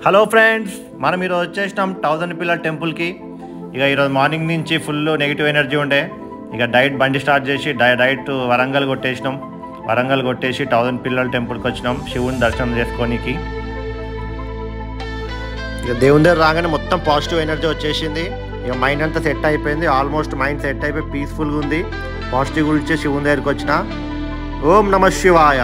Hello friends, మనం ఈరోజు వచ్చేసినాం 1000 పిల్లర్ టెంపుల్కి. ఇక ఈరోజు మార్నింగ్ నుంచి ఫుల్ నెగిటివ్ ఎనర్జీ ఉండే. ఇక డైట్ బండి స్టార్ట్ చేసి డైరెక్ట్ వరంగల్ కొట్టేసినాం. వరంగల్ కొట్టేసి 1000 పిల్లర్ టెంపుల్కి వచ్చినాం శివుని దర్శనం చేసుకోనికి. ఇక దేవుని దగ్గర రాగానే మొత్తం పాజిటివ్ ఎనర్జీ వచ్చేసింది. ఇక మైండ్ అంతా సెట్ అయిపోయింది. ఆల్మోస్ట్ మైండ్ సెట్ అయిపోయి పీస్ఫుల్గా ఉంది. పాజిటివ్ గురించి శివుని దగ్గరికి వచ్చిన. ఓం నమః శివాయ.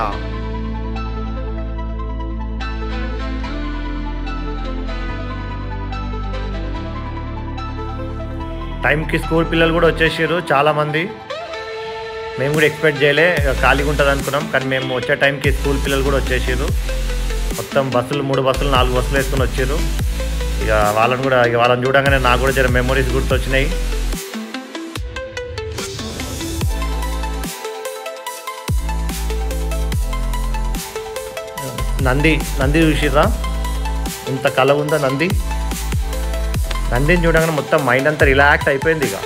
టైంకి స్కూల్ పిల్లలు కూడా వచ్చేసారు చాలామంది. మేము కూడా ఎక్స్పెక్ట్ చేయలే ఖాళీగా ఉంటుంది అనుకున్నాం, కానీ మేము వచ్చే టైంకి స్కూల్ పిల్లలు కూడా వచ్చేసారు. మొత్తం బస్సులు 3 బస్సులు 4 బస్సులు వేసుకొని వచ్చారు. ఇక వాళ్ళని చూడగానే నాకు కూడా జర మెమొరీస్ గుర్తొచ్చినాయి. నంది చూసిర్రా, ఇంత కళ ఉందా నందిని చూడగానే మొత్తం మైండ్ అంతా రిలాక్స్ అయిపోయింది. ఇక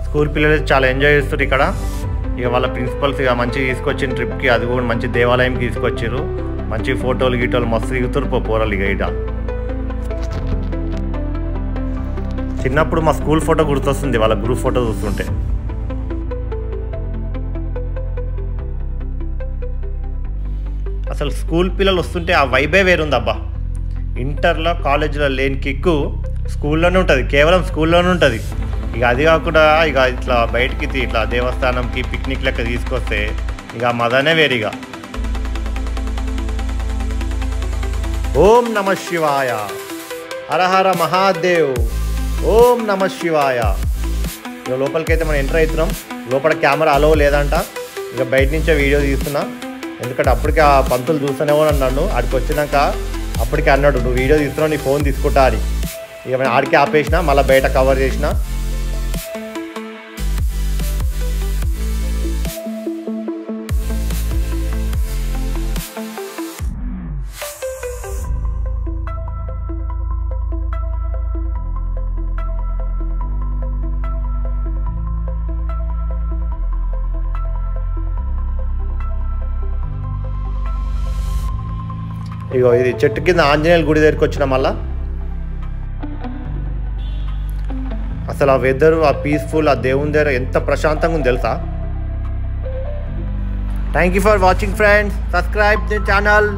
స్కూల్ పిల్లలు చాలా ఎంజాయ్ చేస్తారు ఇక్కడ. ఇక వాళ్ళ ప్రిన్సిపల్స్ ఇక మంచిగా తీసుకొచ్చిన ట్రిప్కి, అది కూడా మంచి దేవాలయంకి తీసుకొచ్చారు. మంచి ఫోటోలు గీటోలు మస్తు దిగుతారు పోరాలు. ఇక ఇట చిన్నప్పుడు మా స్కూల్ ఫోటో గుర్తొస్తుంది, వాళ్ళ గ్రూప్ ఫోటో చూస్తుంటే. అసలు స్కూల్ పిల్లలు వస్తుంటే ఆ వైబే వేరుందబ్బా. ఇంటర్లో కాలేజీలో లేని కిక్కు స్కూల్లోనే ఉంటుంది, కేవలం స్కూల్లోనే ఉంటుంది. ఇక అది కాకుండా ఇక ఇట్లా బయటికి ఇట్లా దేవస్థానంకి పిక్నిక్ లెక్క తీసుకొస్తే ఇక మదనే వేరిగా. ఓం నమః శివాయ, హర హర మహాదేవ్, ఓం నమః శివాయ. ఇక లోపలికైతే మనం ఎంటర్ అవుతున్నాం. లోపల కెమెరా అలో లేదంట. ఇక బయట నుంచే వీడియో తీస్తున్నా, ఎందుకంటే అప్పటికి ఆ పంతులు చూస్తూనే అన్నాడు. ఆడికి వచ్చినాక అప్పటికే అన్నాడు, నువ్వు వీడియో తీస్తున్నావు, నీ ఫోన్ తీసుకుంటా అని. ఇక ఆడికి ఆపేసిన, మళ్ళీ బయట కవర్ చేసిన. ఇగో ఇది చెట్టు కింద ఆంజనేయుల గుడి దగ్గరికి వచ్చిన. మళ్ళా అసలు ఆ వెదరు, ఆ పీస్ఫుల్, ఆ దేవుని దగ్గర ఎంత ప్రశాంతంగా ఉంది తెలుసా. Thank you for watching friends. Subscribe the channel.